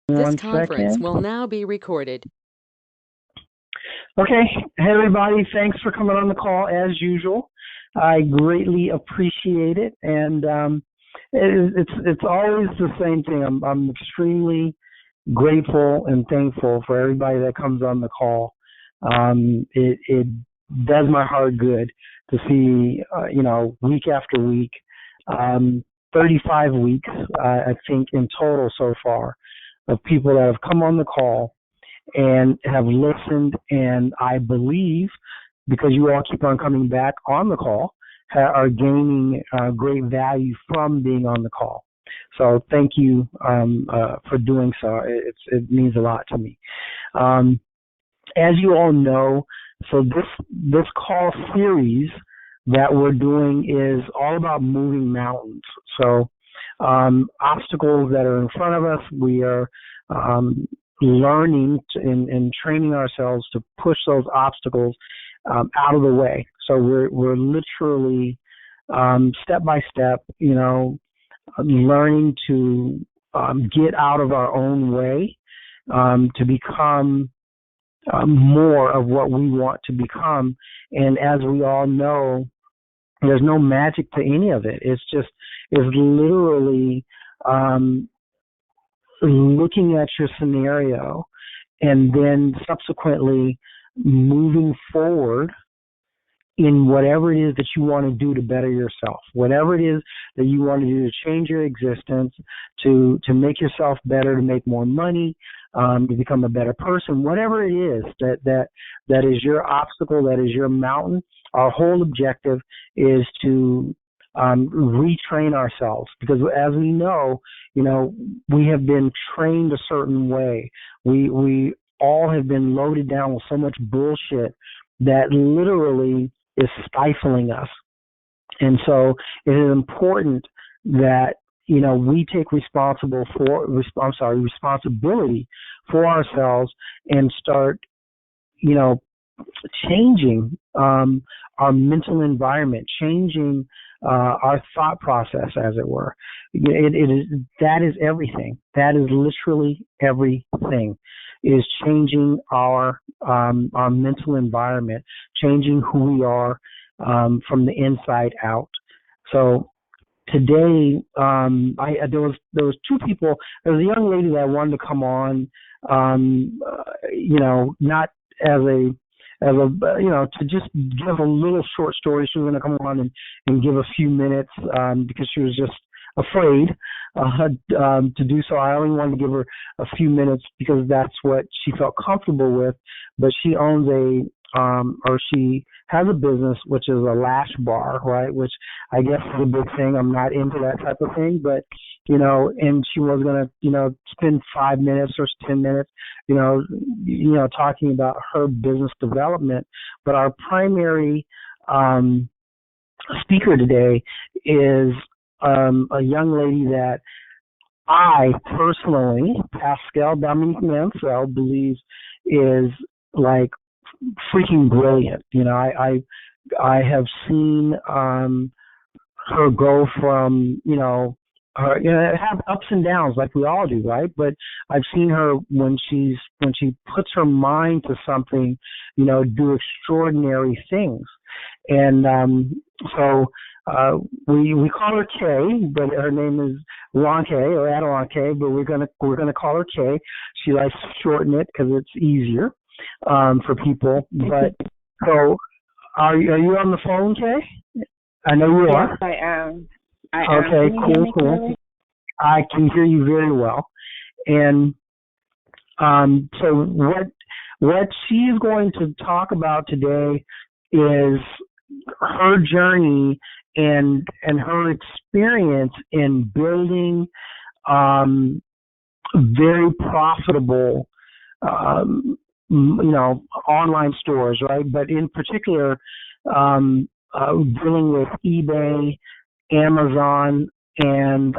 This One conference second. will now be recorded. Okay. Hey, everybody. Thanks for coming on the call as usual. I greatly appreciate it. And it's always the same thing. I'm extremely grateful and thankful for everybody that comes on the call. It does my heart good to see, week after week, 35 weeks, I think in total so far, of people that have come on the call and have listened, and I believe, because you all keep on coming back on the call, are gaining great value from being on the call. So thank you for doing so. It means a lot to me. As you all know, so this call series that we're doing is all about moving mountains. So obstacles that are in front of us, we are learning and training ourselves to push those obstacles out of the way. So we're literally step by step, learning to get out of our own way to become more of what we want to become. And as we all know, there's no magic to any of it. It's literally looking at your scenario and then subsequently moving forward in whatever it is that you want to do to better yourself, whatever it is that you want to do to change your existence, to make yourself better, to make more money, to become a better person, whatever it is that is your obstacle, that is your mountain. Our whole objective is to retrain ourselves, because as we know, we have been trained a certain way. We all have been loaded down with so much bullshit that literally is stifling us. And so it is important that we take responsibility for ourselves and start changing our mental environment, changing our thought process, as it were. That is everything. That is literally everything. Is changing our mental environment, changing who we are from the inside out. So today, there was two people. There was a young lady that wanted to come on, not as a to just give a little short story. She was going to come on and give a few minutes because she was just afraid to do so. I only wanted to give her a few minutes because that's what she felt comfortable with. But she owns she has a business which is a lash bar, right? Which I guess is a big thing. I'm not into that type of thing, but and she was gonna, spend 5 minutes or 10 minutes, talking about her business development. But our primary speaker today is a young lady that I personally, Pascal Dominique Mansell, believes is like freaking brilliant. I have seen her go from have ups and downs like we all do, right? But I've seen her when she puts her mind to something, do extraordinary things. And so we call her Kay, but her name is Ronke or Adelanke, but we're gonna call her Kay. She likes to shorten it because it's easier for people. But so are you on the phone, Kay? I know you are. Yes, I am. Okay, cool. I can hear you very well. And so what she is going to talk about today is her journey and her experience in building very profitable online stores, right? But in particular, dealing with eBay, Amazon, and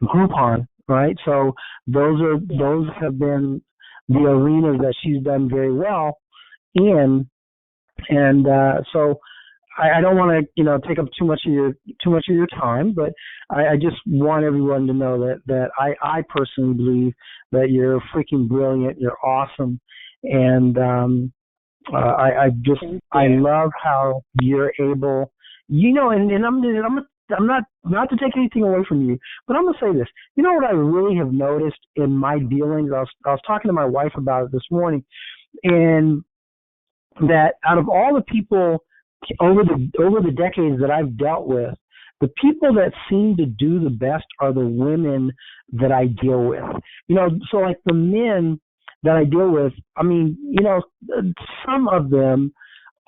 Groupon, right? So those have been the arenas that she's done very well in, and so I don't want to, take up too much of your time, but I just want everyone to know that I personally believe that you're freaking brilliant, you're awesome, and I love how you're able, and I'm not to take anything away from you, but I'm gonna say this. You know what I really have noticed in my dealings? I was talking to my wife about it this morning, and that out of all the people over the decades that I've dealt with, the people that seem to do the best are the women that I deal with. So like the men that I deal with, I mean, some of them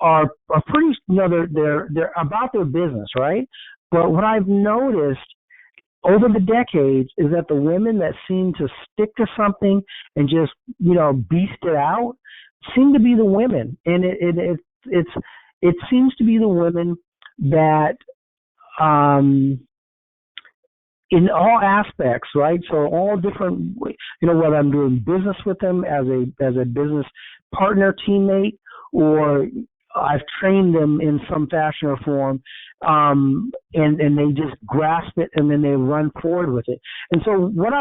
are pretty, they're about their business, right? But what I've noticed over the decades is that the women that seem to stick to something and just, beast it out seem to be the women. And it seems to be the women that, in all aspects, right? So all different, whether I'm doing business with them as a business partner, teammate, or I've trained them in some fashion or form, and they just grasp it and then they run forward with it. And so what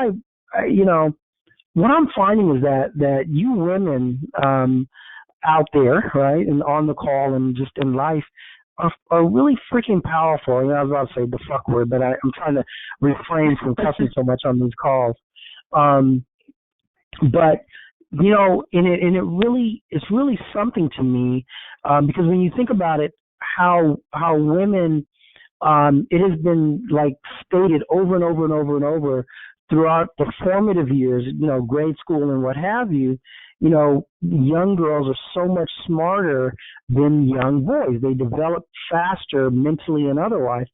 what I'm finding is that you women out there, right, and on the call and just in life are really freaking powerful. I was about to say the fuck word, but I'm trying to refrain from cussing so much on these calls. But it's really something to me, because when you think about it, how women, it has been like stated over and over and over and over throughout the formative years, grade school and what have you, young girls are so much smarter than young boys. They develop faster mentally and otherwise.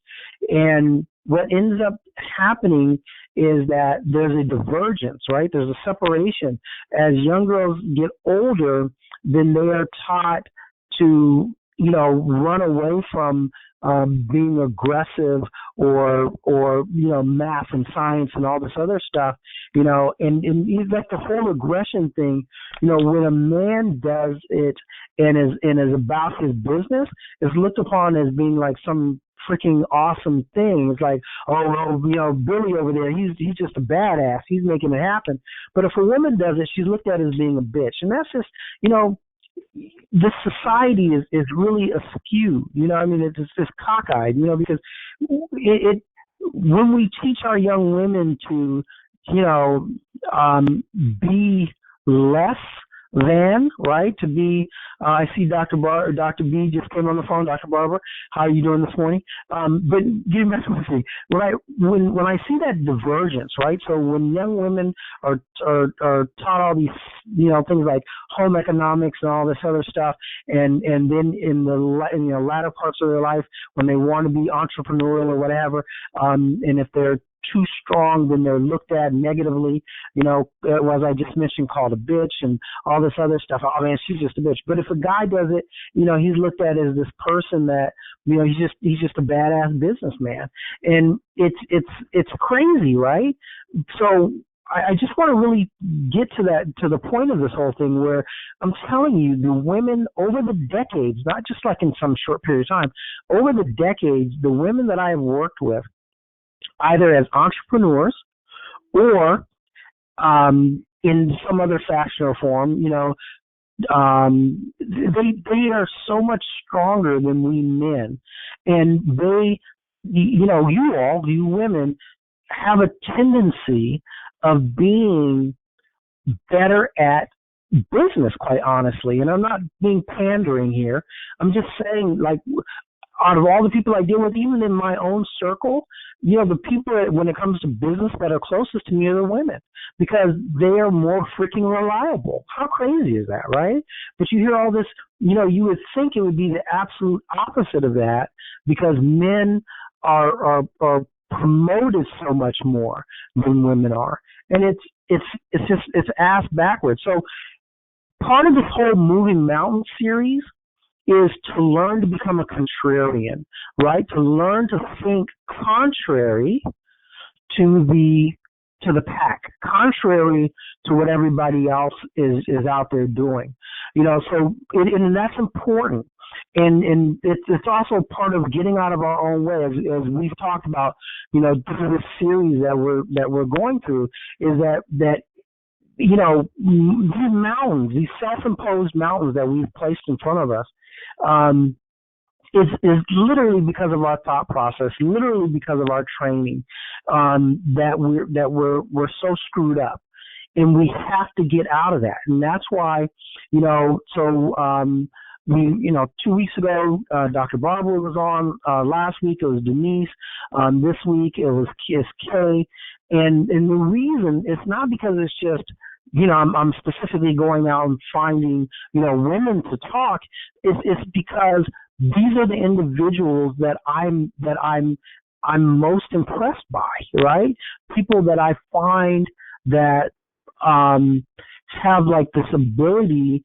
And what ends up happening is that there's a divergence, right? There's a separation. As young girls get older, then they are taught to, run away from being aggressive or math and science and all this other stuff, and like the whole aggression thing, when a man does it and is about his business, is looked upon as being like some freaking awesome thing. It's like, oh, well, Billy over there, he's just a badass. He's making it happen. But if a woman does it, she's looked at as being a bitch. And that's just, this society is really askew. It's just cockeyed, because when we teach our young women to, be less than, right, to be, I see Dr. B just came on the phone. Dr. Barber, how are you doing this morning? But getting back to the thing, when I see that divergence, right, so when young women are taught all these, things like home economics and all this other stuff, and then in the latter parts of their life, when they want to be entrepreneurial or whatever, and if they're too strong, then they're looked at negatively, as I just mentioned, called a bitch and all this other stuff. Oh man, she's just a bitch. But if a guy does it, he's looked at as this person that, he's just a badass businessman. And it's crazy, right? So I just want to really get to the point of this whole thing, where I'm telling you, the women over the decades, not just like in some short period of time, over the decades, the women that I have worked with, either as entrepreneurs or in some other fashion or form, they are so much stronger than we men. And they, you women, have a tendency of being better at business, quite honestly. And I'm not being pandering here. I'm just saying, like, out of all the people I deal with, even in my own circle, the people that, when it comes to business, that are closest to me are the women, because they are more freaking reliable. How crazy is that, right? But you hear all this, you would think it would be the absolute opposite of that, because men are promoted so much more than women are. And it's ass backwards. So part of this whole Moving Mountain series is to learn to become a contrarian, right? To learn to think contrary to the pack, contrary to what everybody else is out there doing. So and that's important. and it's also part of getting out of our own way, as we've talked about, through this series that we're going through, is that these mountains, these self-imposed mountains that we've placed in front of us, is literally because of our thought process, literally because of our training, that we're so screwed up, and we have to get out of that. And that's why, we, 2 weeks ago, Dr. Barbara was on. Last week it was Denise. This week it's Kay. And the reason, it's not because it's just, I'm specifically going out and finding, women to talk. It's because these are the individuals that I'm most impressed by, right? People that I find that have like this ability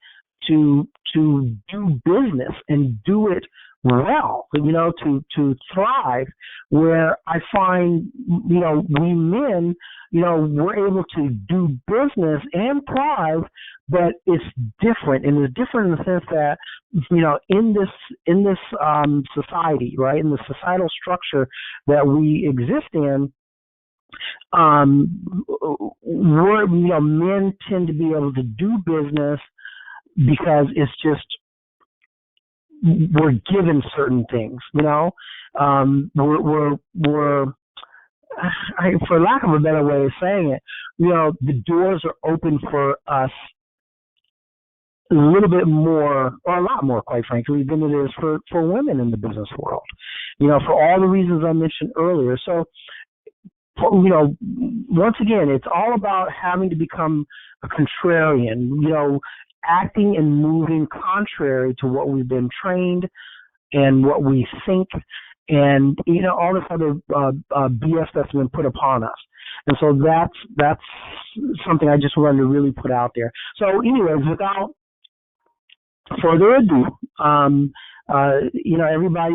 to do business and do it well, to thrive, where I find, we men, we're able to do business and thrive, but it's different. And it's different in the sense that, in this society, right, in the societal structure that we exist in, men tend to be able to do business because it's just, we're given certain things, we're for lack of a better way of saying it, the doors are open for us a little bit more, or a lot more, quite frankly, than it is for women in the business world, for all the reasons I mentioned earlier. So, once again, it's all about having to become a contrarian, acting and moving contrary to what we've been trained and what we think, and all this other BS that's been put upon us. And so that's something I just wanted to really put out there. So, anyways, without further ado, everybody,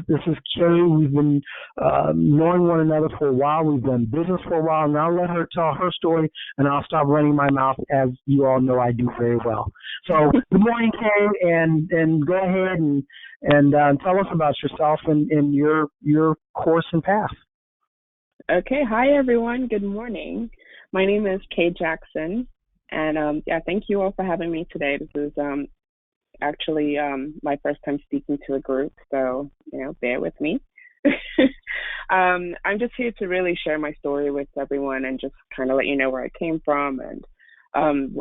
this is Kay. We've been knowing one another for a while. We've done business for a while. Now let her tell her story, and I'll stop running my mouth, as you all know I do very well. So, good morning, Kay, and go ahead and tell us about yourself and your course and path. Okay. Hi, everyone. Good morning. My name is Kay Jackson, and thank you all for having me today. This is actually my first time speaking to a group, so bear with me. I'm just here to really share my story with everyone and just kind of let you know where I came from and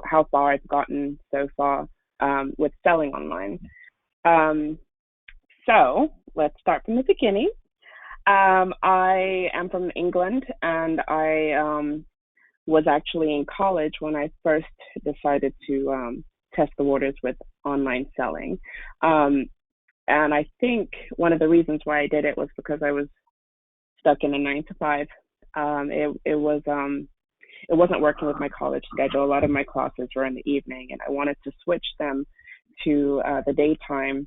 how far I've gotten so far with selling online. So let's start from the beginning. I am from England, and I was actually in college when I first decided to test the waters with online selling. And I think one of the reasons why I did it was because I was stuck in a 9 to 5. It wasn't working with my college schedule. A lot of my classes were in the evening, and I wanted to switch them to the daytime.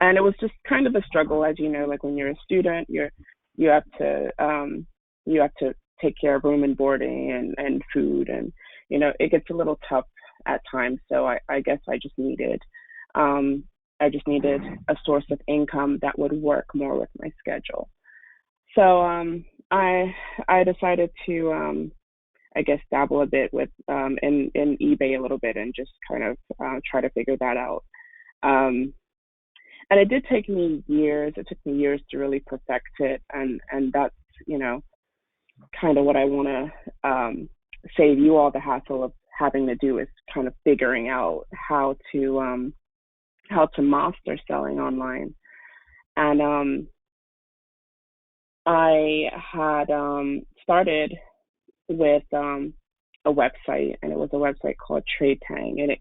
And it was just kind of a struggle, as you know, like when you're a student, you have to take care of room and boarding and food, and it gets a little tough at times. So I guess I just needed a source of income that would work more with my schedule. So I decided to I guess dabble a bit with in eBay a little bit and just kind of try to figure that out. And it did take me years. It took me years to really perfect it, and that's kind of what I want to save you all the hassle of having to do, is kind of figuring out how to master selling online. And I had started with a website, and it was a website called Trade Tang, and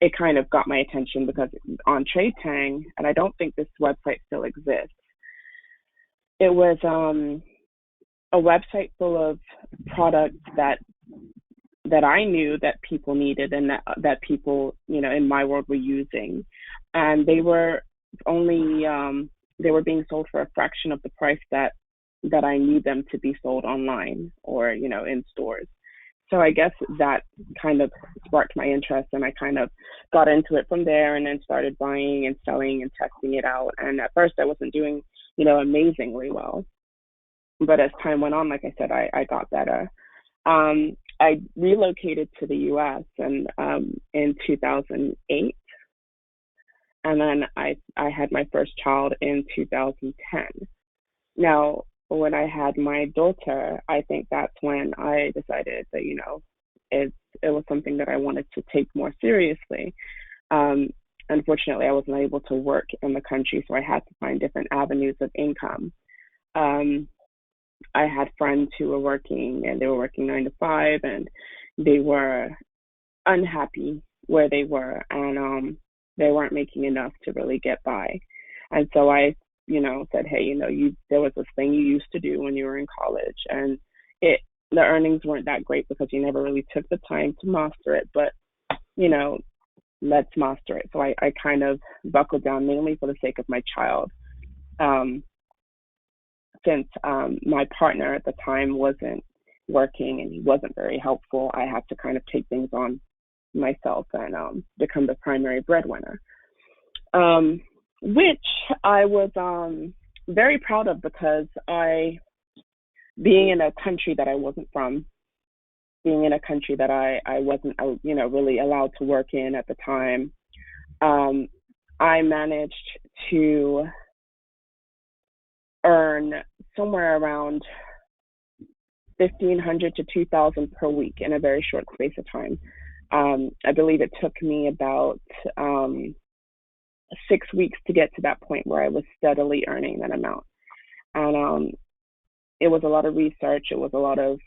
it kind of got my attention because on Trade Tang, and I don't think this website still exists, it was a website full of products that I knew that people needed and that people, in my world were using. And they were being sold for a fraction of the price that I need them to be sold online or, in stores. So I guess that kind of sparked my interest, and I kind of got into it from there, and then started buying and selling and testing it out. And at first I wasn't doing, amazingly well, but as time went on, like I said, I got better. I relocated to the US and in 2008, and then I had my first child in 2010. Now, when I had my daughter, I think that's when I decided that, it was something that I wanted to take more seriously. Um, Unfortunately, I wasn't able to work in the country, so I had to find different avenues of income. Um, I had friends who were working, and they were working 9 to 5, and they were unhappy where they were, and they weren't making enough to really get by. And so I, said, hey, there was this thing you used to do when you were in college, and the earnings weren't that great because you never really took the time to master it, but you know, let's master it. So I kind of buckled down mainly for the sake of my child. Um, since my partner at the time wasn't working and he wasn't very helpful, I had to kind of take things on myself and become the primary breadwinner, which I was very proud of because being in a country that I wasn't from, being in a country that I wasn't, really allowed to work in at the time, I managed to earn somewhere around 1,500 to 2,000 per week in a very short space of time. I believe it took me about 6 weeks to get to that point where I was steadily earning that amount. And it was a lot of research. It was a lot of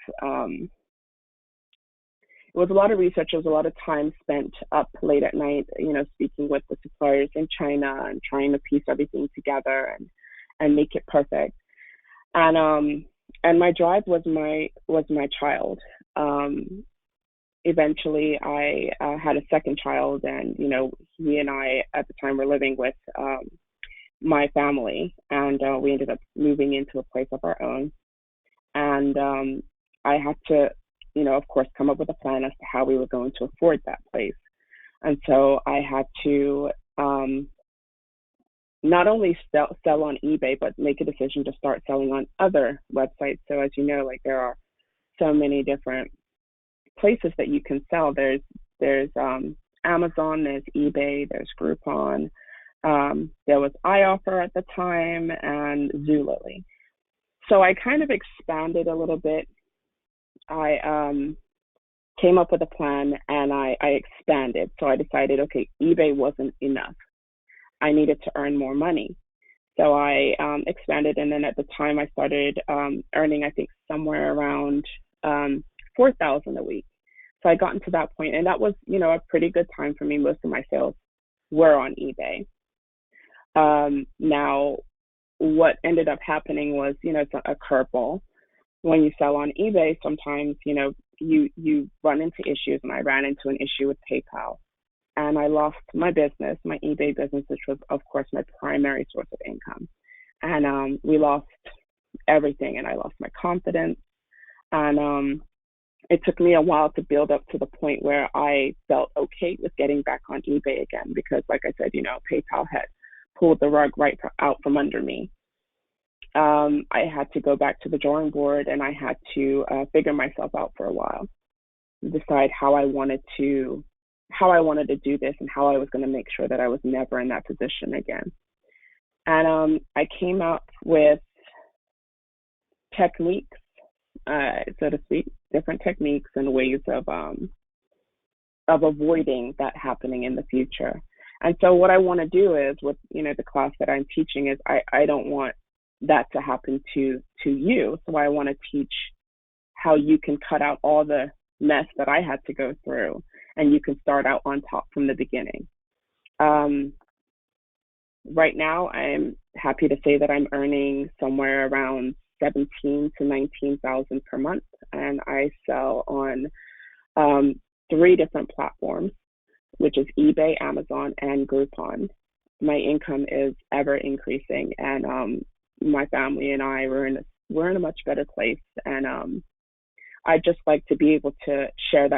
research. It was a lot of time spent up late at night, speaking with the suppliers in China and trying to piece everything together and make it perfect. And my drive was my child. Eventually, I had a second child, and he and I at the time were living with my family, and we ended up moving into a place of our own. And I had to, of course, come up with a plan as to how we were going to afford that place. And so I had to not only sell on eBay, but make a decision to start selling on other websites. So as you know, like there are so many different places that you can sell. There's Amazon, there's eBay, there's Groupon. There was iOffer at the time and Zulily. So I kind of expanded a little bit. I came up with a plan and I expanded. So I decided, okay, eBay wasn't enough. I needed to earn more money. So I expanded, and then at the time I started earning, I think, somewhere around 4,000 a week. So I got into that point, and that was, a pretty good time for me. Most of my sales were on eBay. Now, what ended up happening was, it's a curveball. When you sell on eBay, sometimes, you run into issues, and I ran into an issue with PayPal. And I lost my business, my eBay business, which was, of course, my primary source of income. And we lost everything, and I lost my confidence. And it took me a while to build up to the point where I felt okay with getting back on eBay again, because, like I said, PayPal had pulled the rug right out from under me. I had to go back to the drawing board, and I had to figure myself out for a while, decide how I wanted to do this and how I was going to make sure that I was never in that position again. And I came up with techniques, so to speak, different techniques and ways of avoiding that happening in the future. And so what I want to do is with, the class that I'm teaching is I don't want that to happen to you. So I want to teach how you can cut out all the mess that I had to go through, and you can start out on top from the beginning. Right now, I'm happy to say that I'm earning somewhere around 17 to 19,000 per month, and I sell on 3 different platforms, which is eBay, Amazon, and Groupon. My income is ever increasing, and my family and I we're in a much better place, and I just like to be able to share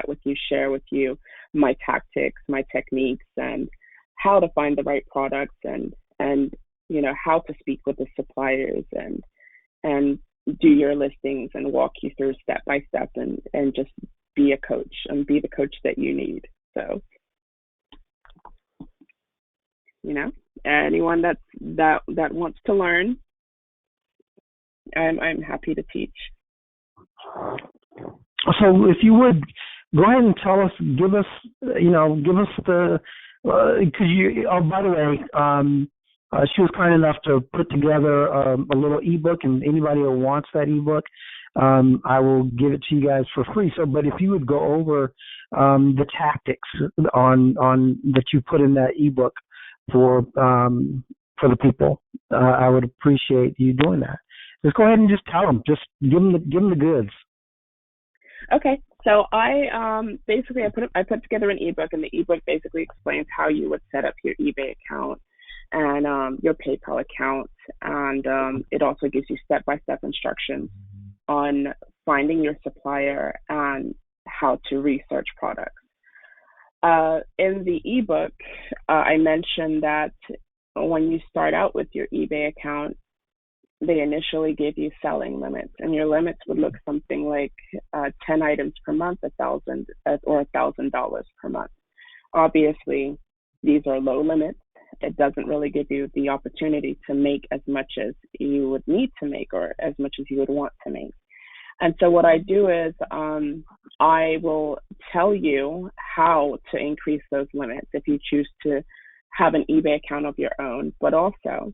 with you my tactics, my techniques, and how to find the right products, and how to speak with the suppliers, and do your listings and walk you through step by step, and just be a coach and be the coach that you need. So, anyone that wants to learn, I'm happy to teach. So if you would go ahead and tell us, give us the, because oh, by the way, she was kind enough to put together a little ebook, and anybody who wants that ebook, I will give it to you guys for free. So, but if you would go over the tactics on that you put in that ebook for the people, I would appreciate you doing that. Just go ahead and just tell them, just give them the goods. Okay, so I basically I put together an ebook, and the ebook basically explains how you would set up your eBay account and your PayPal account, and it also gives you step-by-step instructions on finding your supplier and how to research products. In the ebook, I mentioned that when you start out with your eBay account, they initially give you selling limits, and your limits would look something like 10 items per month, $1,000 or $1,000 per month. Obviously, these are low limits. It doesn't really give you the opportunity to make as much as you would need to make, or as much as you would want to make. And so what I do is I will tell you how to increase those limits if you choose to have an eBay account of your own, but also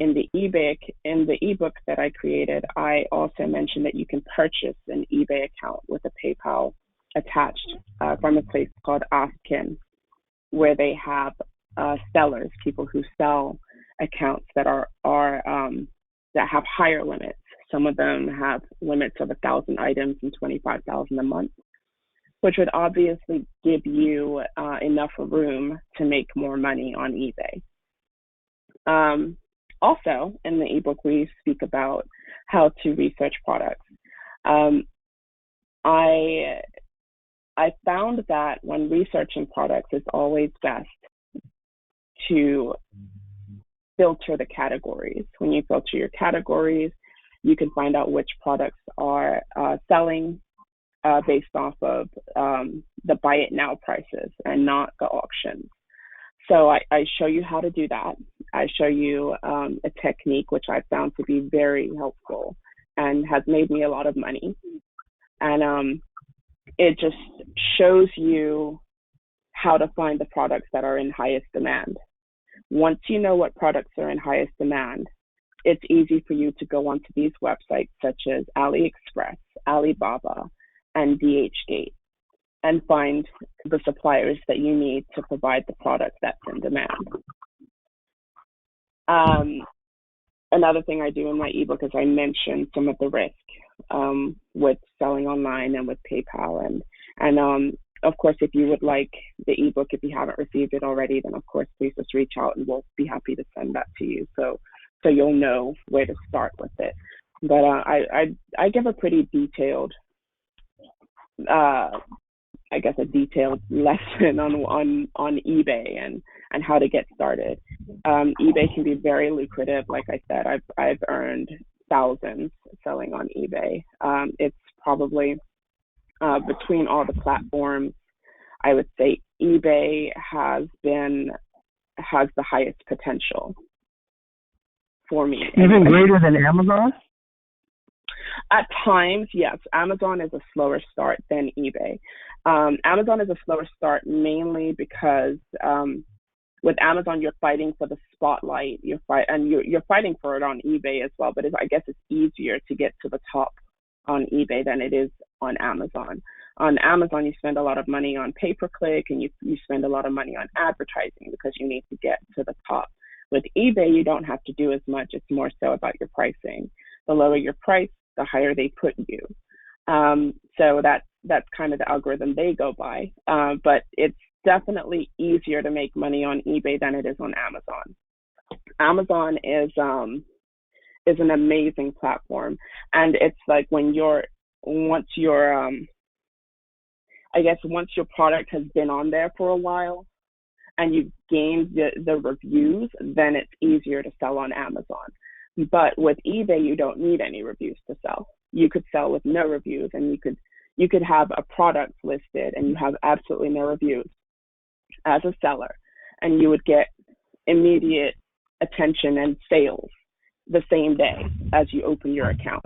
in the ebook that I created, I also mentioned that you can purchase an eBay account with a PayPal attached from a place called Askin, where they have sellers, people who sell accounts that are that have higher limits. Some of them have limits of 1,000 items and 25,000 a month, which would obviously give you enough room to make more money on eBay. Also, in the ebook, we speak about how to research products. I found that when researching products, it's always best to filter the categories. When you filter your categories, you can find out which products are selling based off of the buy it now prices and not the auctions. So I show you how to do that. I show you a technique which I found to be very helpful and has made me a lot of money. And it just shows you how to find the products that are in highest demand. Once you know what products are in highest demand, it's easy for you to go onto these websites such as AliExpress, Alibaba, and DHgate, and find the suppliers that you need to provide the product that's in demand. Another thing I do in my ebook is I mention some of the risk with selling online and with PayPal. And of course, if you would like the ebook, if you haven't received it already, then of course, please just reach out and we'll be happy to send that to you. So you'll know where to start with it. But I give a pretty detailed a detailed lesson on eBay and how to get started. eBay can be very lucrative. Like I said, I've earned thousands selling on eBay. It's probably between all the platforms, I would say eBay has the highest potential for me. Even greater than Amazon? At times, yes. Amazon is a slower start than eBay. Amazon is a slower start mainly because with Amazon, you're fighting for the spotlight. You're fighting for it on eBay as well. But I guess it's easier to get to the top on eBay than it is on Amazon. On Amazon, you spend a lot of money on pay-per-click, and you spend a lot of money on advertising because you need to get to the top. With eBay, you don't have to do as much. It's more so about your pricing. The lower your price, the higher they put you. So that's kind of the algorithm they go by. But it's definitely easier to make money on eBay than it is on Amazon. Amazon is an amazing platform, and it's like when you're once your I guess once your product has been on there for a while and you've gained the reviews, then it's easier to sell on Amazon. But with eBay, you don't need any reviews to sell. You could sell with no reviews, and you could have a product listed and you have absolutely no reviews as a seller, and you would get immediate attention and sales the same day as you open your account.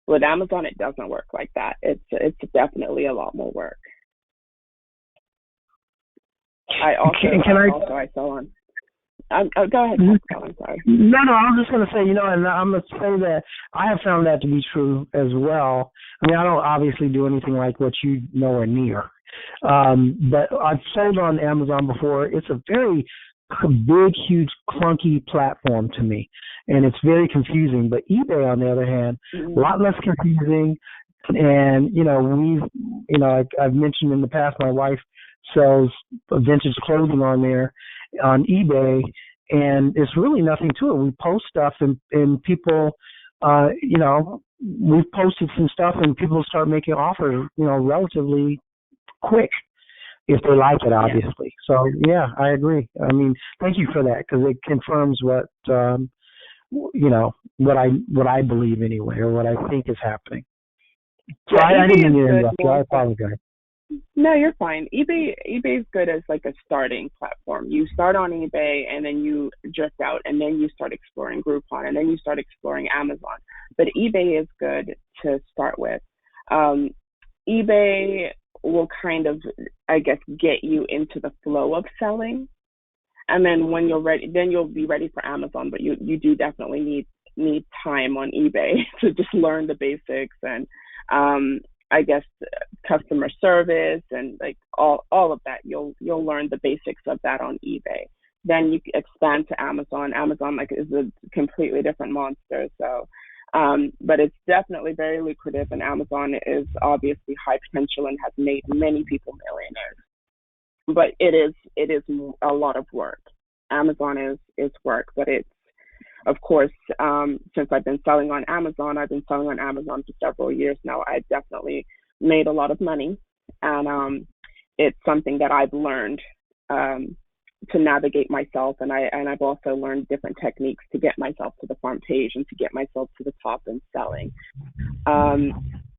With Amazon, it doesn't work like that. It's definitely a lot more work. I sell on. Go ahead, Pascal. I'm sorry. No, I was just going to say, and I'm going to say that I have found that to be true as well. I mean, I don't obviously do anything like what you know or near, but I've sold on Amazon before. It's a very big, huge, clunky platform to me, and it's very confusing. But eBay, on the other hand, a lot less confusing. And I've mentioned in the past, my wife sells vintage clothing on there on eBay, and it's really nothing to it. We post stuff, and people, we've posted some stuff, and people start making offers, relatively quick if they like it, obviously. Yeah. So yeah, I agree. I mean, thank you for that, because it confirms what what I believe anyway, or what I think is happening. So I didn't mean to interrupt you. I apologize. No, you're fine. eBay is good as like a starting platform. You start on eBay, and then you drift out, and then you start exploring Groupon, and then you start exploring Amazon. But eBay is good to start with. eBay will kind of, I guess, get you into the flow of selling, and then when you're ready, then you'll be ready for Amazon. But you do definitely need time on eBay to just learn the basics and I guess customer service and like all of that. You'll learn the basics of that on eBay. Then you expand to Amazon. Amazon is a completely different monster. So, but it's definitely very lucrative, and Amazon is obviously high potential and has made many people millionaires. But it is a lot of work. Amazon is work, but it's, of course, since I've been selling on Amazon, for several years now. I've definitely made a lot of money, and it's something that I've learned to navigate myself, and I've also learned different techniques to get myself to the front page and to get myself to the top in selling.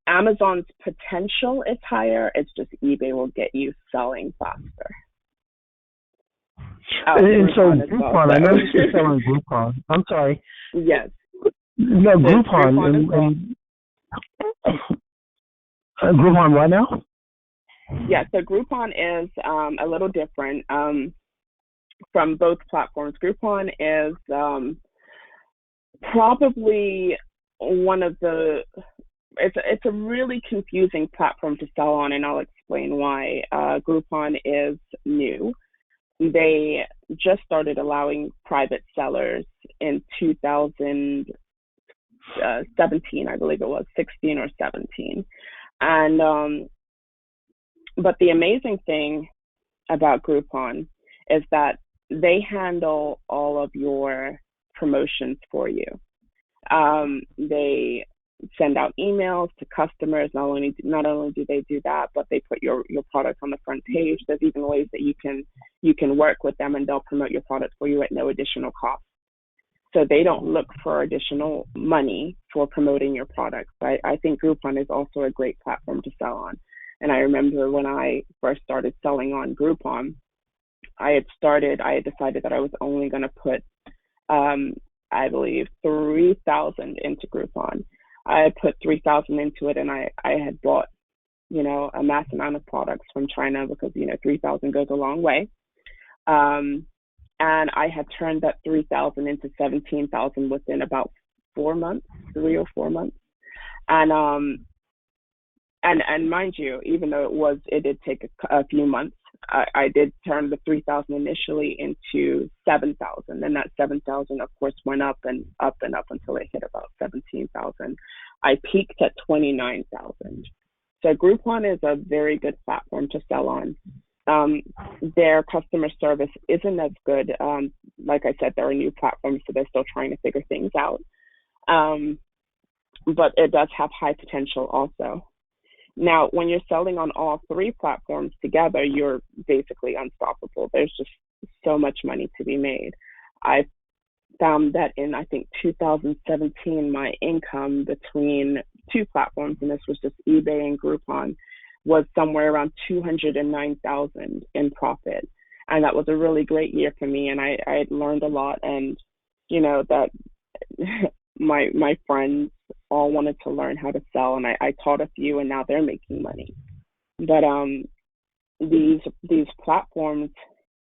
Amazon's potential is higher. It's just eBay will get you selling faster. And so Groupon, I know you're selling Groupon. I'm sorry. Yes. No, Groupon. Groupon what now? Yeah, so Groupon is a little different from both platforms. Groupon is probably one of the, it's a really confusing platform to sell on, and I'll explain why. Groupon is new. They just started allowing private sellers in 2017, I believe it was 16 or 17. And but the amazing thing about Groupon is that they handle all of your promotions for you. They send out emails to customers. Not only do they do that, but they put your product on the front page. There's even ways that you can work with them, and they'll promote your product for you at no additional cost. So they don't look for additional money for promoting your product. I think Groupon is also a great platform to sell on. And I remember when I first started selling on Groupon, I had decided that I was only going to put, I believe, 3,000 into Groupon. I had put 3,000 into it, and I had bought, a mass amount of products from China, because, 3,000 goes a long way. And I had turned that 3,000 into 17,000 within about 3 or 4 months. And mind you, even though it did take a few months, I did turn the 3,000 initially into 7,000, and that 7,000, of course, went up and up and up until it hit about 17,000. I peaked at 29,000. So Groupon is a very good platform to sell on. Their customer service isn't as good. Like I said, they're a new platform, so they're still trying to figure things out. But it does have high potential also. Now, when you're selling on all three platforms together, you're basically unstoppable. There's just so much money to be made. I found that in, I think, 2017, my income between two platforms, and this was just eBay and Groupon, was somewhere around 209,000 in profit. And that was a really great year for me. And I learned a lot. And, that my friends all wanted to learn how to sell. And I taught a few, and now they're making money. But these platforms,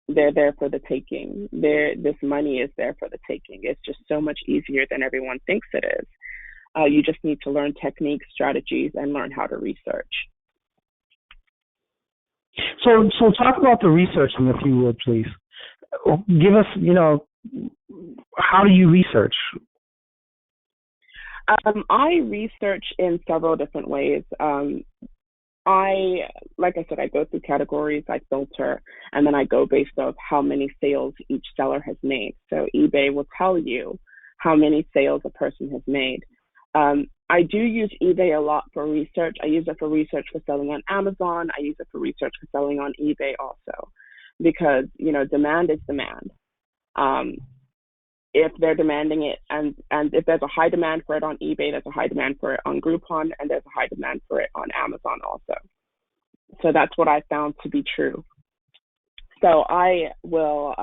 they're there for the taking. This money is there for the taking. It's just so much easier than everyone thinks it is. You just need to learn techniques, strategies, and learn how to research. So talk about the researching, if you would, please. Give us, how do you research? I research in several different ways. Like I said, I go through categories, I filter, and then I go based off how many sales each seller has made. So eBay will tell you how many sales a person has made. I do use eBay a lot for research. I use it for research for selling on Amazon. I use it for research for selling on eBay also, because, demand is demand. If they're demanding it, and if there's a high demand for it on eBay, there's a high demand for it on Groupon, and there's a high demand for it on Amazon also. So that's what I found to be true. So I will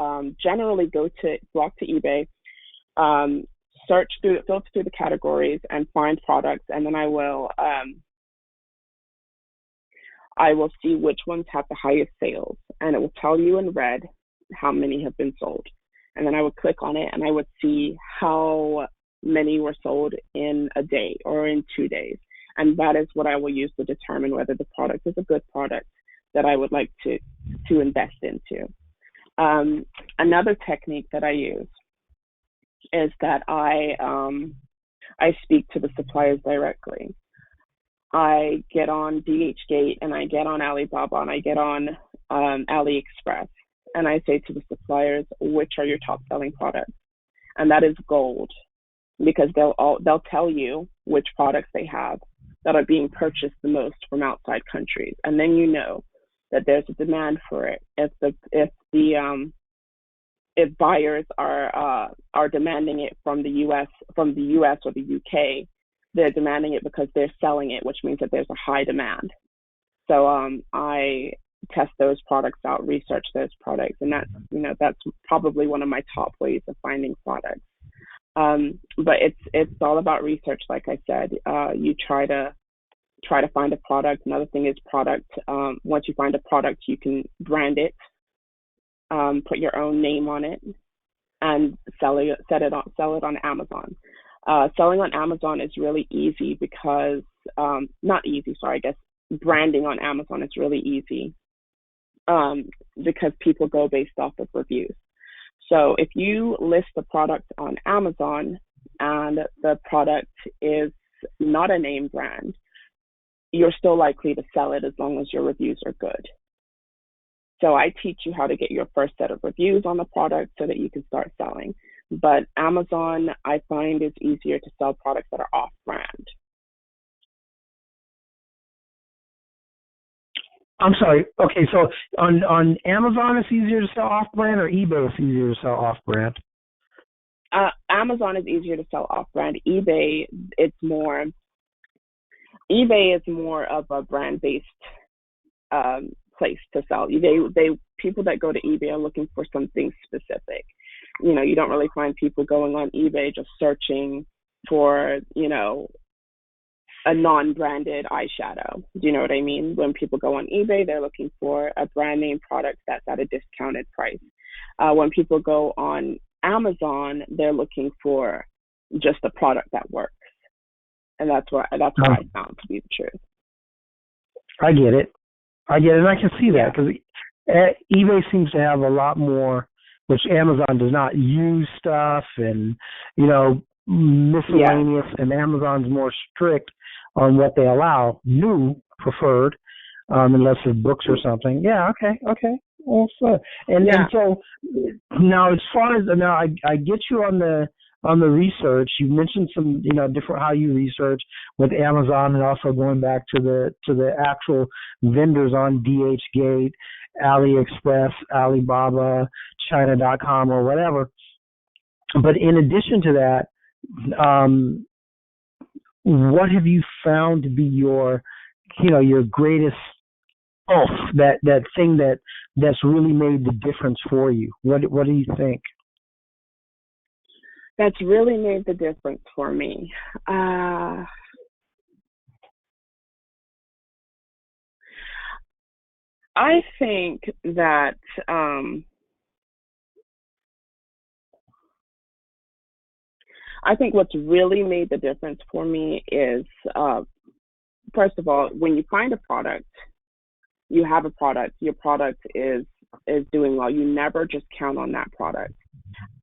generally go to eBay, filter through the categories and find products, and then I will see which ones have the highest sales, and it will tell you in red how many have been sold. And then I would click on it, and I would see how many were sold in a day or in 2 days. And that is what I will use to determine whether the product is a good product that I would like to invest into. Another technique that I use is that I speak to the suppliers directly. I get on DHgate, and I get on Alibaba, and I get on AliExpress, and I say to the suppliers, which are your top selling products? And that is gold, because they'll tell you which products they have that are being purchased the most from outside countries, and then you know that there's a demand for it. If buyers are demanding it from the US or the UK, they're demanding it because they're selling it, which means that there's a high demand. So I test those products out, research those products, and that's probably one of my top ways of finding products. But it's all about research, like I said. You try to find a product. Another thing is product. Once you find a product, you can brand it, put your own name on it, and sell it on Amazon. Selling on Amazon is really easy because not easy, sorry, I guess branding on Amazon is really easy because people go based off of reviews. So if you list the product on Amazon and the product is not a name brand, you're still likely to sell it as long as your reviews are good. So I teach you how to get your first set of reviews on the product so that you can start selling. But Amazon, I find, is easier to sell products that are off-brand. I'm sorry. Okay, so on Amazon it's easier to sell off-brand, or eBay it's easier to sell off-brand? Amazon is easier to sell off-brand. eBay is more of a brand-based place to sell. People that go to eBay are looking for something specific. You don't really find people going on eBay just searching for, a non-branded eyeshadow. Do you know what I mean? When people go on eBay, they're looking for a brand name product that's at a discounted price. When people go on Amazon, they're looking for just a product that works. And that's what I found to be the truth. I get it. And I can see that because eBay seems to have a lot more, which Amazon does not, use stuff and, miscellaneous, and Amazon's more strict on what they allow, preferred, unless it's books or something. Yeah, okay. Well, so, and so now as far as, I get you on on the research. You mentioned some, different how you research with Amazon, and also going back to the actual vendors on DHgate, AliExpress, Alibaba, China.com, or whatever. But in addition to that, what have you found to be your greatest that thing that's really made the difference for you? What do you think? That's really made the difference for me. I think that what's really made the difference for me is, first of all, when you find a product, you have a product, your product is doing well. You never just count on that product.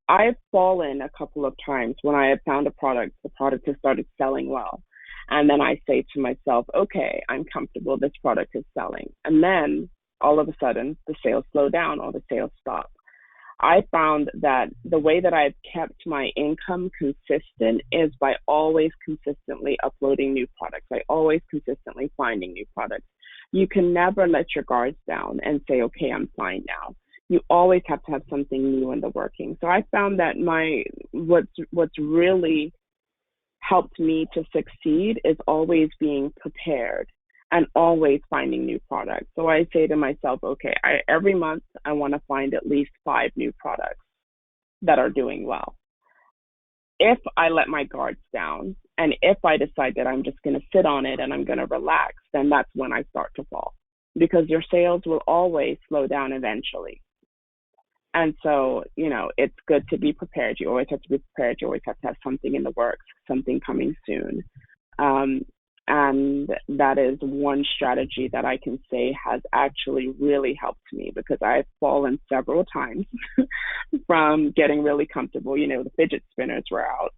I've fallen a couple of times when I have found a product, the product has started selling well. And then I say to myself, okay, I'm comfortable, this product is selling. And then all of a sudden, the sales slow down or the sales stop. I found that the way that I've kept my income consistent is by always consistently uploading new products, by always consistently finding new products. You can never let your guards down and say, okay, I'm fine now. You always have to have something new in the working. So I found that what's really helped me to succeed is always being prepared and always finding new products. So I say to myself, okay, every month I want to find at least 5 new products that are doing well. If I let my guards down and if I decide that I'm just going to sit on it and I'm going to relax, then that's when I start to fall, because your sales will always slow down eventually. And so, it's good to be prepared. You always have to be prepared. You always have to have something in the works, something coming soon. And that is one strategy that I can say has actually really helped me, because I've fallen several times from getting really comfortable. The fidget spinners were out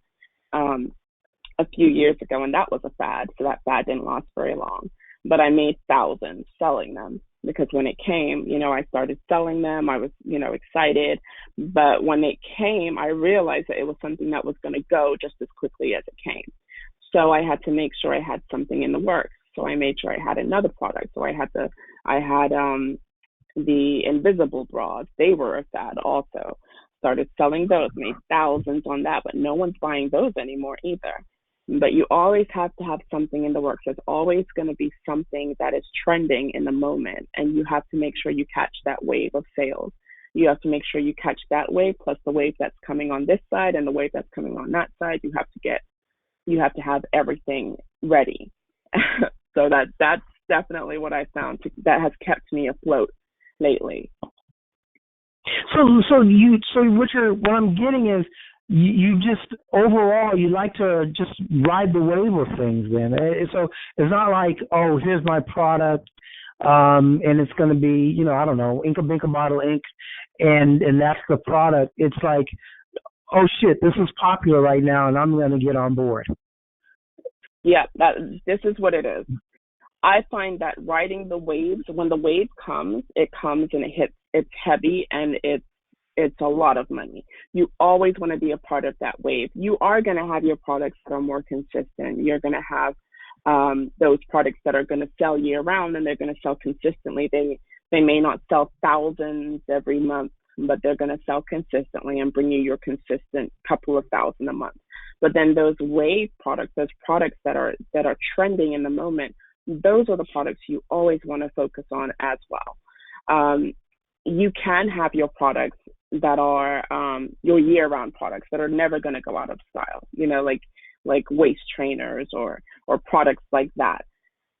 a few years ago, and that was a fad. So that fad didn't last very long. But I made thousands selling them, because when it came, I started selling them. I was, excited. But when it came, I realized that it was something that was going to go just as quickly as it came. So I had to make sure I had something in the works. So I made sure I had another product. So I had the invisible bras. They were a fad also. Started selling those, made thousands on that, but no one's buying those anymore either. But you always have to have something in the works. There's always going to be something that is trending in the moment, and you have to make sure you catch that wave of sales. You have to make sure you catch that wave plus the wave that's coming on this side and the wave that's coming on that side. You have to have everything ready. So that's definitely what I found that has kept me afloat lately. So what I'm getting is you just overall you like to just ride the wave of things. Then so it's not like, oh, here's my product, and it's going to be I don't know, Inca Binka Model Ink, and that's the product. It's like, oh shit, this is popular right now, and I'm going to get on board. Yeah, this is what it is. I find that riding the waves, when the wave comes, it comes and it hits. It's heavy and it's a lot of money. You always want to be a part of that wave. You are going to have your products that are more consistent. You're going to have those products that are going to sell year round, and they're going to sell consistently. They may not sell thousands every month, but they're going to sell consistently and bring you your consistent couple of thousand a month. But then those wave products, those products that are trending in the moment, those are the products you always want to focus on as well. You can have your products that are your year-round products that are never going to go out of style, like waist trainers or products like that.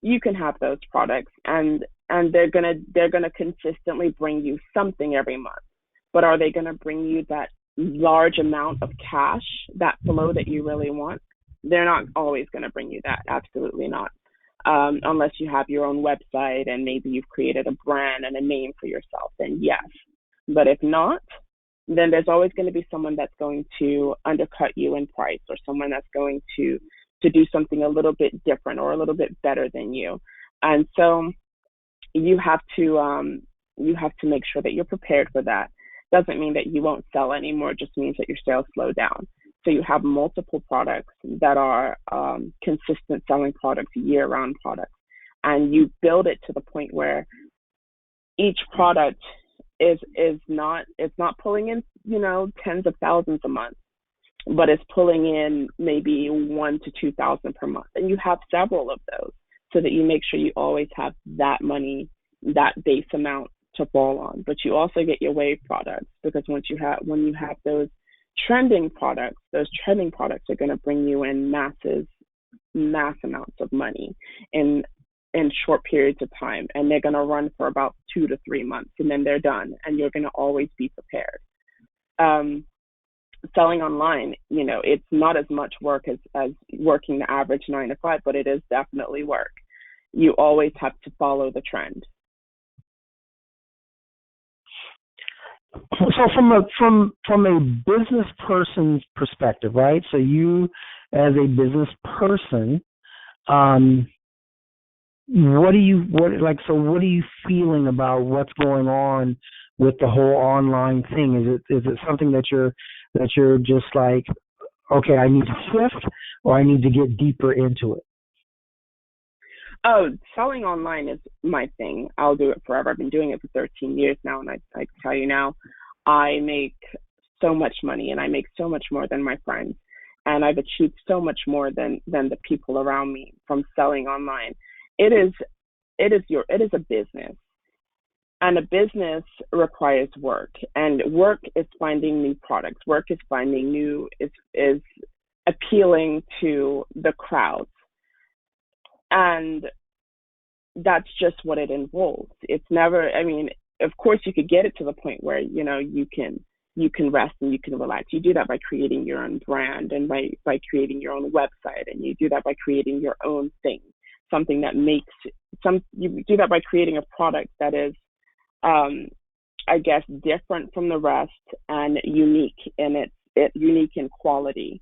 You can have those products, and they're gonna consistently bring you something every month. But are they going to bring you that large amount of cash, that flow that you really want? They're not always going to bring you that. Absolutely not. Unless you have your own website and maybe you've created a brand and a name for yourself, then yes. But if not, then there's always going to be someone that's going to undercut you in price, or someone that's going to do something a little bit different or a little bit better than you. And so you have to make sure that you're prepared for that. Doesn't mean that you won't sell anymore. It just means that your sales slow down. So you have multiple products that are consistent selling products, year-round products, and you build it to the point where each product is not, it's not pulling in, tens of thousands a month, but it's pulling in maybe 1 to 2 thousand per month, and you have several of those, so that you make sure you always have that money, that base amount to fall on. But you also get your wave products, because when you have those trending products are going to bring you in mass amounts of money in short periods of time, and they're going to run for about 2 to 3 months, and then they're done, and you're going to always be prepared. Selling online, it's not as much work as working the average 9 to 5, but it is definitely work. You always have to follow the trend. So from a business person's perspective, right? So you, as a business person, what are you feeling about what's going on with the whole online thing? Is it something that you're just like, okay, I need to shift, or I need to get deeper into it? Oh, selling online is my thing. I'll do it forever. I've been doing it for 13 years now, and I tell you now, I make so much money, and I make so much more than my friends, and I've achieved so much more than the people around me from selling online. It is a business, and a business requires work, and work is finding new products. Work is finding is appealing to the crowds. And that's just what it involves. It's never, of course you could get it to the point where, you can rest and you can relax. You do that by creating your own brand, and by creating your own website, and you do that by creating your own thing, something that you do that by creating a product that is, I guess, different from the rest and unique in unique in quality.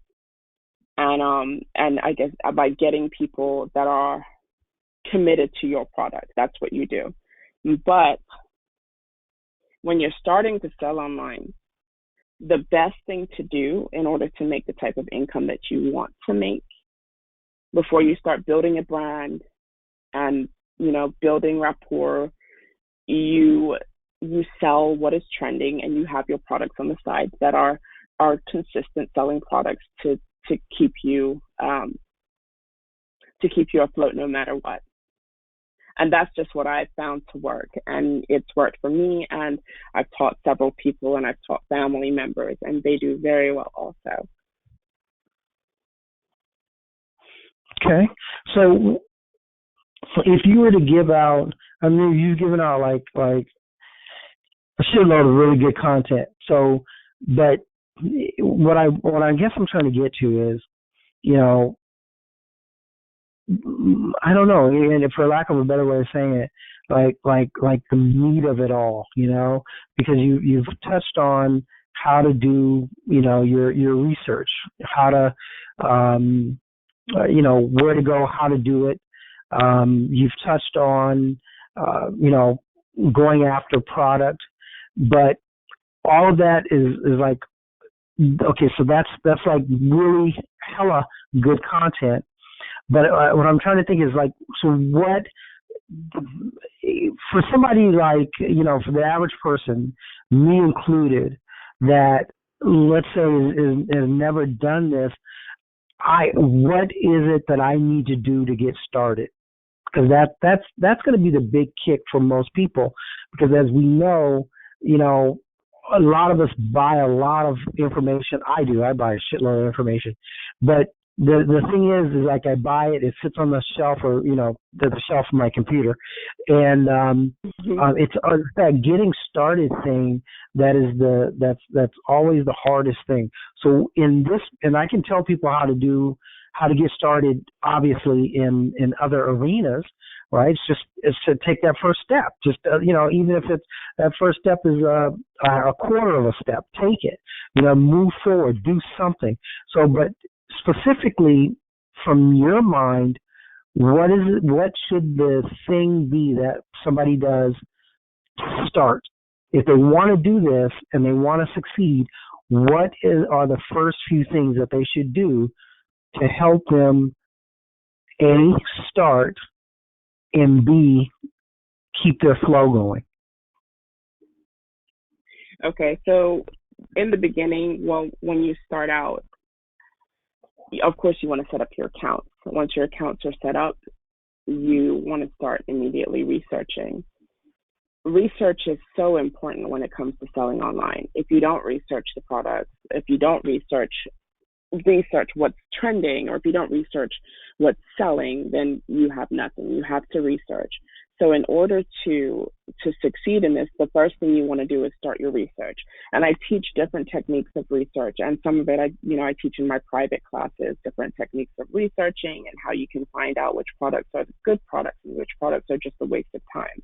And I guess by getting people that are committed to your product, that's what you do. But when you're starting to sell online, the best thing to do in order to make the type of income that you want to make, before you start building a brand and, building rapport, you sell what is trending, and you have your products on the side that are consistent selling products to keep you afloat no matter what. And that's just what I've found to work, and it's worked for me, and I've taught several people, and I've taught family members, and they do very well also. Okay, so if you were to give out, you've given out like a shitload of really good content. So, but what I guess I'm trying to get to is, I don't know, and for lack of a better way of saying it, like the meat of it all, because you've touched on how to do, your research, how to, where to go, how to do it. You've touched on, going after product, but all of that is like, okay, so that's like really hella good content. But what I'm trying to think is like, so what, for somebody like, for the average person, me included, that let's say has never done this, what is it that I need to do to get started? Because that's going to be the big kick for most people. Because as we know, a lot of us buy a lot of information. I buy a shitload of information, but the thing is like I buy it, it sits on the shelf, or the shelf of my computer, and it's that getting started thing that's always the hardest thing. So in this, and I can tell people how to get started, obviously in other arenas, right? It's to take that first step. Just even if it's that first step is a quarter of a step, take it. Move forward, do something. So, but specifically from your mind, what should the thing be that somebody does to start? If they want to do this and they want to succeed, are the first few things that they should do to help them, A, start, and B, keep their flow going? Okay, so in the beginning, well, when you start out, of course, you want to set up your accounts. Once your accounts are set up, you want to start immediately researching. Research is so important when it comes to selling online. If you don't research the products, if you don't research what's trending, or if you don't research what's selling, then you have nothing. You have to research. So in order to succeed in this, the first thing you want to do is start your research. And I teach different techniques of research, and some of it I teach in my private classes, different techniques of researching and how you can find out which products are the good products and which products are just a waste of time.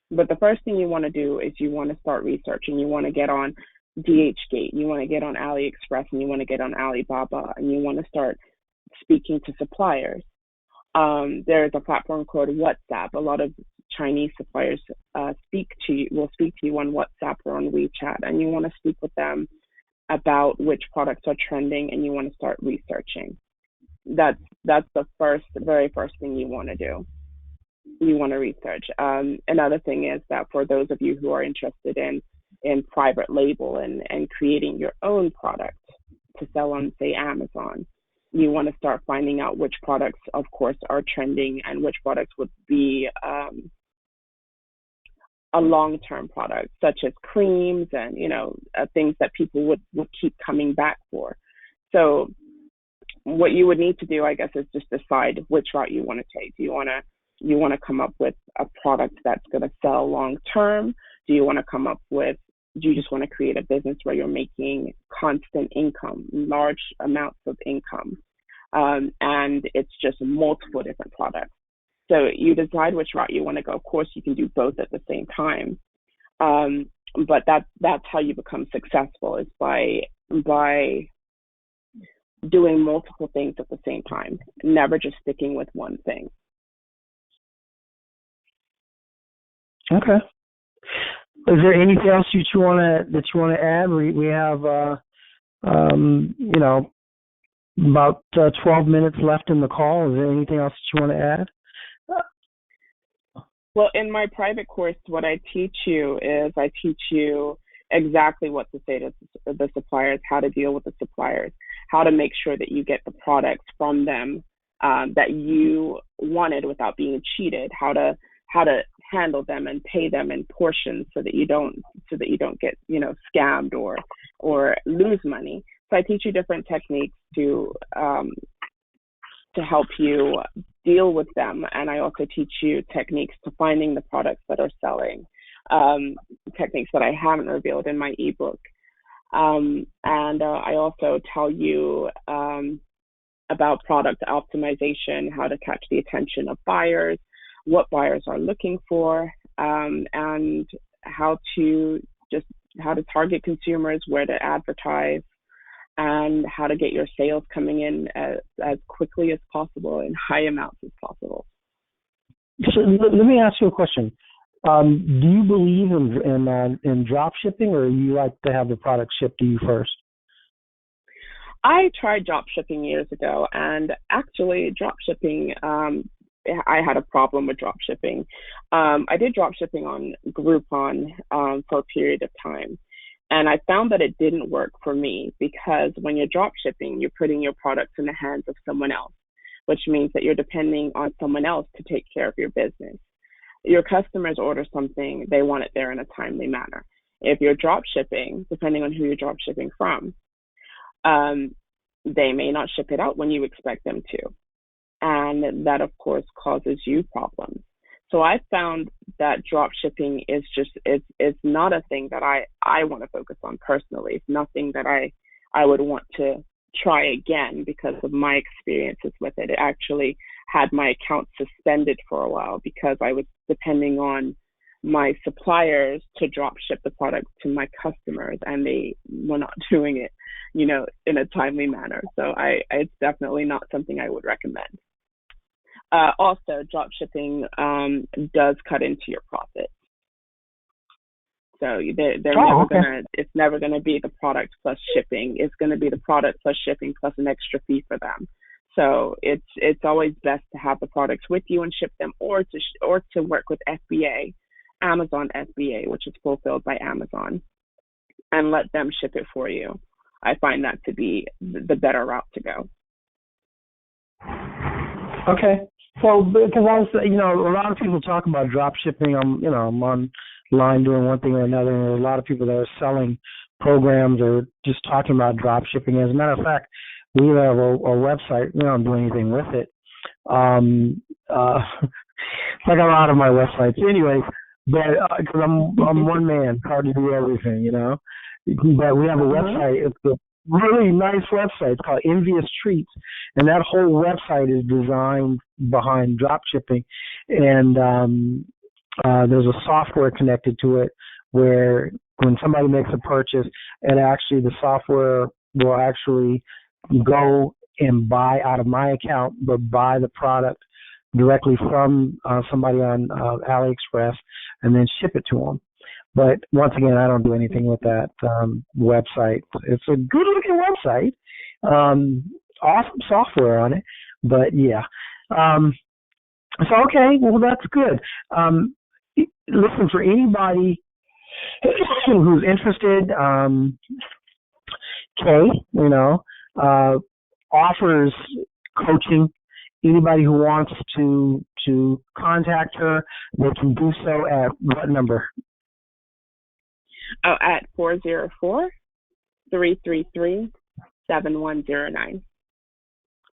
But the first thing you want to do is you want to start researching. You want to get on DHgate, you want to get on AliExpress, and you want to get on Alibaba, and you want to start speaking to suppliers. There's a platform called WhatsApp. A lot of Chinese suppliers will speak to you on WhatsApp or on WeChat, and you want to speak with them about which products are trending, and you want to start researching. That's the very first thing you want to do. You want to research. Another thing is that for those of you who are interested in private label and creating your own product to sell on, say, Amazon, you want to start finding out which products, of course, are trending and which products would be a long-term product, such as creams and things that people would keep coming back for. So what you would need to do, I guess, is just decide which route you want to take. Do you want to come up with a product that's going to sell long term? Do you just want to create a business where you're making constant income, large amounts of income, and it's just multiple different products? So you decide which route you want to go. Of course, you can do both at the same time, but that's how you become successful, is by doing multiple things at the same time, never just sticking with one thing. Okay. Is there anything else that you want to add? We have about 12 minutes left in the call. Is there anything else that you want to add? Well, in my private course, what I teach you exactly what to say to the suppliers, how to deal with the suppliers, how to make sure that you get the products from them that you wanted without being cheated, how to handle them and pay them in portions so that you don't get scammed or lose money. So I teach you different techniques to help you deal with them, and I also teach you techniques to finding the products that are selling, techniques that I haven't revealed in my ebook, and I also tell you about product optimization, how to catch the attention of buyers, what buyers are looking for, and how to target consumers, where to advertise, and how to get your sales coming in as quickly as possible in high amounts as possible. So let me ask you a question. Do you believe in drop shipping, or you like to have the product shipped to you first? I tried drop shipping years ago, and actually drop shipping, I had a problem with drop shipping. I did drop shipping on Groupon for a period of time, and I found that it didn't work for me, because when you're drop shipping, you're putting your products in the hands of someone else, which means that you're depending on someone else to take care of your business. Your customers order something, they want it there in a timely manner. If you're drop shipping, depending on who you're drop shipping from, they may not ship it out when you expect them to. And that, of course, causes you problems. So I found that drop shipping is not a thing that I want to focus on personally. It's nothing that I would want to try again because of my experiences with it. It actually had my account suspended for a while because I was depending on my suppliers to drop ship the product to my customers, and they were not doing it, in a timely manner. So it's definitely not something I would recommend. Also, drop shipping does cut into your profit. So they're Oh, never okay. gonna. It's never gonna be the product plus shipping. It's gonna be the product plus shipping plus an extra fee for them. So it's always best to have the products with you and ship them, or to work with FBA, Amazon FBA, which is fulfilled by Amazon, and let them ship it for you. I find that to be the better route to go. Okay. So, because I was, a lot of people talk about drop shipping. I'm online doing one thing or another, and there's a lot of people that are selling programs or just talking about drop shipping. As a matter of fact, we have a website. We don't do anything with it. Like a lot of my websites, anyways. But because I'm one man, hard to do everything, But we have a website. It's a really nice website. It's called Envious Treats, and that whole website is designed behind drop shipping. And there's a software connected to it where when somebody makes a purchase, the software will actually go and buy out of my account, but buy the product directly from somebody on AliExpress and then ship it to them. But once again, I don't do anything with that website. It's a good-looking website, awesome software on it, but yeah. So okay, well that's good. Listen, for anybody who's interested, Kay, offers coaching. Anybody who wants to contact her, they can do so at what number? Oh, at 404-333-7109.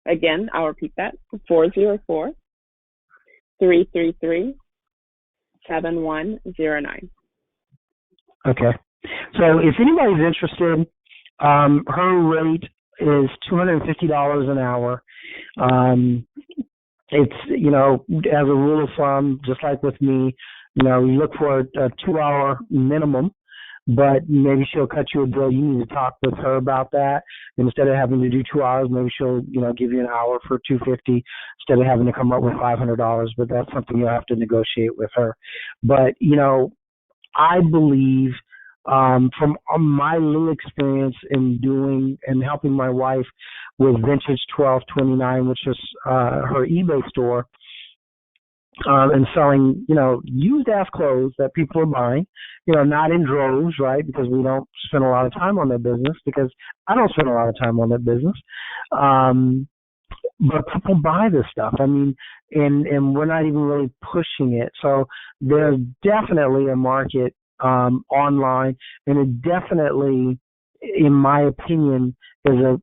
Again, I'll repeat that, 404-333-7109. Okay. So if anybody's interested, her rate is $250 an hour. It's, as a rule of thumb, just like with me, you look for a 2-hour minimum, but maybe she'll cut you a deal. You need to talk with her about that. Instead of having to do 2 hours, maybe she'll, give you an hour for $250 instead of having to come up with $500. But that's something you'll have to negotiate with her. But, I believe from my little experience in doing and helping my wife with Vintage 1229, which is her eBay store, and selling, used ass clothes that people are buying, not in droves, right? Because we don't spend a lot of time on that business, because I don't spend a lot of time on that business. But people buy this stuff. I mean, and we're not even really pushing it. So there's definitely a market online, and it definitely, in my opinion, is a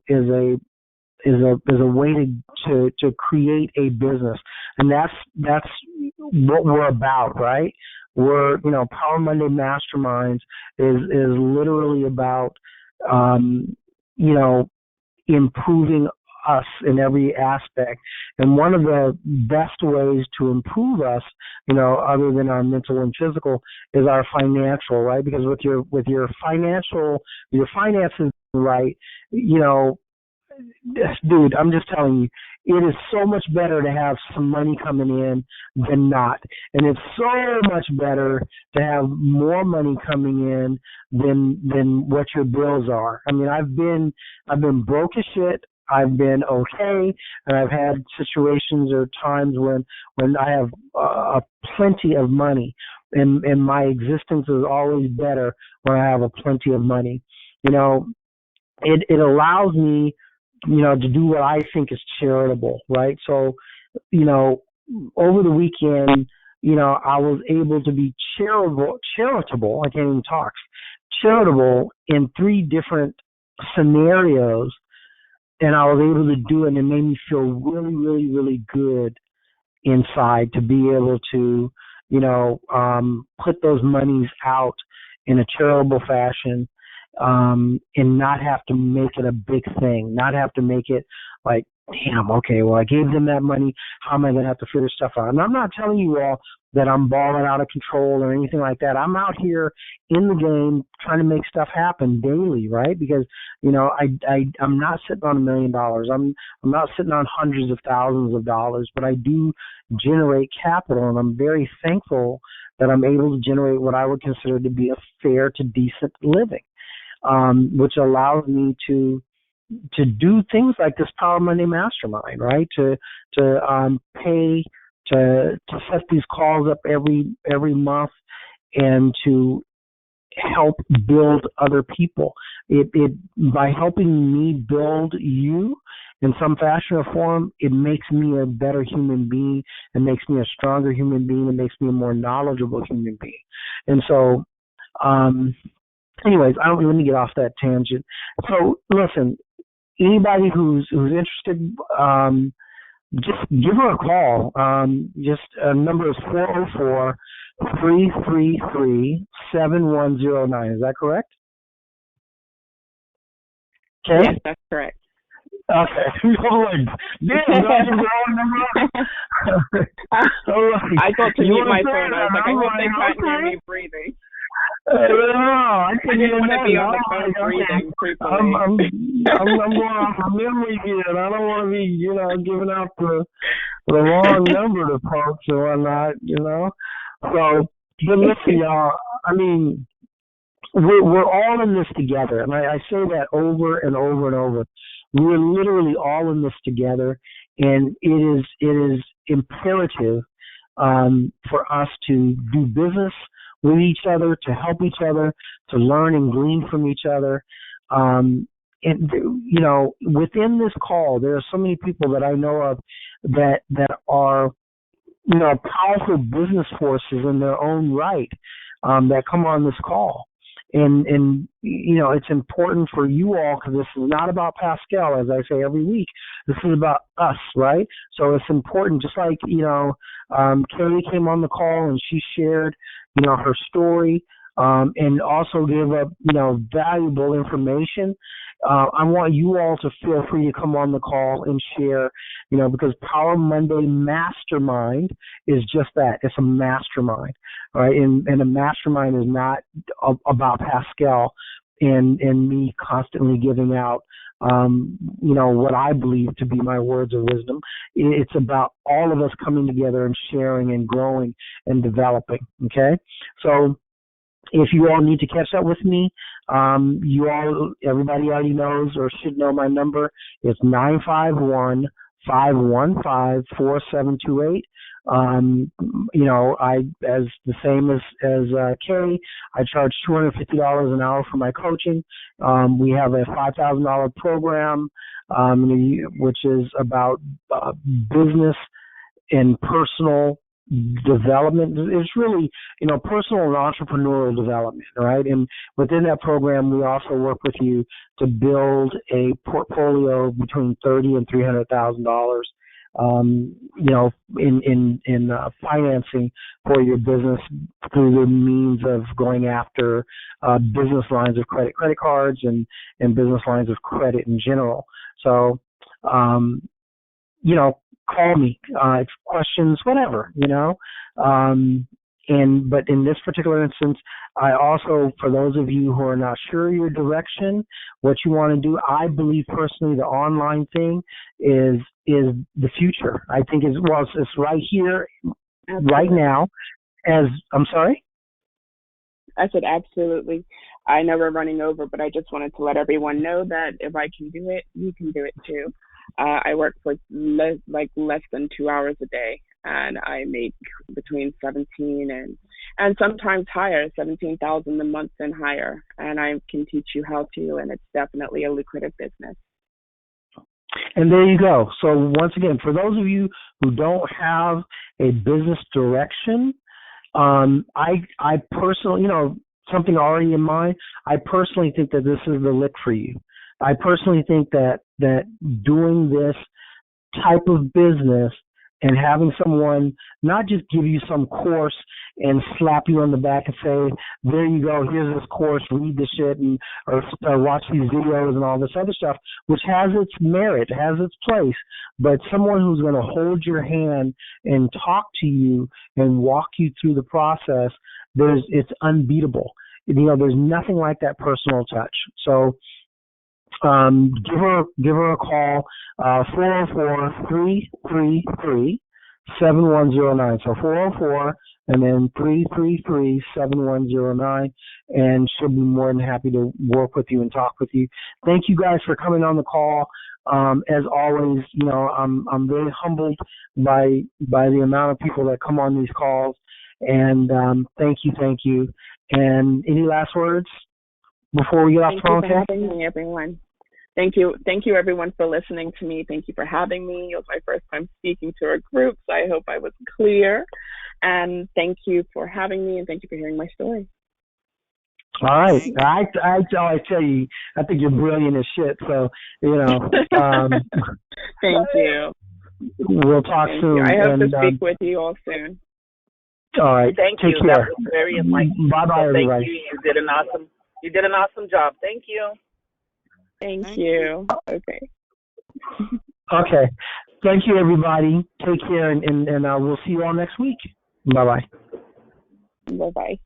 way to create a business, and that's what we're about, right? We're Power Monday Masterminds is literally about improving us in every aspect. And one of the best ways to improve us, other than our mental and physical, is our financial, right? Because with your finances right, dude, I'm just telling you, it is so much better to have some money coming in than not. And it's so much better to have more money coming in than what your bills are. I mean, I've been broke as shit. I've been okay, and I've had situations or times when I have plenty of money, and my existence is always better when I have a plenty of money. It allows me, to do what I think is charitable, right? So, over the weekend, I was able to be charitable. I can't even talk. Charitable in 3 different scenarios. And I was able to do it, and it made me feel really, really, really good inside to be able to, put those monies out in a charitable fashion, and not have to make it a big thing, not have to make it like, damn, okay, well, I gave them that money. How am I going to have to figure stuff out? And I'm not telling you all that I'm balling out of control or anything like that. I'm out here in the game trying to make stuff happen daily, right? Because, I'm not sitting on $1 million. I'm not sitting on hundreds of thousands of dollars, but I do generate capital, and I'm very thankful that I'm able to generate what I would consider to be a fair to decent living, which allows me to do things like this Power Monday Mastermind, right? To pay to set these calls up every month and to help build other people. It by helping me build you in some fashion or form, it makes me a better human being. It makes me a stronger human being. It makes me a more knowledgeable human being. And so, anyways, let me get off that tangent. So, listen, anybody who's interested, just give her a call. Number is 404-333-7109. Is that correct? Okay. Yes, that's correct. Okay. Damn, that's your number. I thought to mute my phone. I was like, I hope they can't hear me breathing. I didn't want to be on the phone breathing creepily. I'm going off of memory here, and I don't want to be, giving out the wrong number to folks and whatnot, So, but listen, y'all, I mean, we're all in this together, and I say that over and over and over. We're literally all in this together, and it is imperative for us to do business with each other, to help each other, to learn and glean from each other. And, within this call, there are so many people that I know of that are, powerful business forces in their own right that come on this call. And it's important for you all, because this is not about Pascal, as I say every week. This is about us, right? So it's important, just like, Carrie came on the call and she shared, her story, and also gave up, valuable information. I want you all to feel free to come on the call and share, because Power Monday Mastermind is just that. It's a mastermind, right? And a mastermind is not about Pascal and me constantly giving out, what I believe to be my words of wisdom. It's about all of us coming together and sharing and growing and developing, okay? So, if you all need to catch up with me, everybody already knows or should know my number. It's 951-515-4728. As the same as Carrie, I charge $250 an hour for my coaching. We have a $5,000 program, which is about business and personal development. It's really, personal and entrepreneurial development, right? And within that program, we also work with you to build a portfolio between $30,000 and $300,000, in financing for your business through the means of going after business lines of credit cards, and business lines of credit in general. So, call me, questions, whatever, but in this particular instance, I also, for those of you who are not sure your direction, what you want to do, I believe personally the online thing is the future. I think it's right here, right now. I'm sorry? I said absolutely. I know we're running over, but I just wanted to let everyone know that if I can do it, you can do it too. I work for less than 2 hours a day, and I make between 17 and sometimes higher, 17,000 a month and higher. And I can teach you how to, and it's definitely a lucrative business. And there you go. So once again, for those of you who don't have a business direction, I personally, something already in mind, I personally think that this is the lick for you. I personally think that doing this type of business and having someone not just give you some course and slap you on the back and say, there you go, here's this course, read this shit, or watch these videos and all this other stuff, which has its merit, has its place, but someone who's going to hold your hand and talk to you and walk you through the process, it's unbeatable. There's nothing like that personal touch. So, give her a call, 404-333-7109. 7109. So 404 and then 333-7109, and she'll be more than happy to work with you and talk with you. Thank you guys for coming on the call. As always, I'm very humbled by the amount of people that come on these calls, and thank you. And any last words before we get off the phone? Thank you for having me, everyone. Thank you, everyone, for listening to me. Thank you for having me. It was my first time speaking to a group, so I hope I was clear. And thank you for having me, and thank you for hearing my story. All right. I tell you, I think you're brilliant as shit. So, Thank you. We'll talk soon. I hope to speak with you all soon. All right. Thank Take you. care. That was very enlightening. Bye-bye, everybody. Thank you. You did an awesome job. Thank you. Thank you. Okay. Okay. Thank you, everybody. Take care, and we'll see you all next week. Bye-bye. Bye-bye.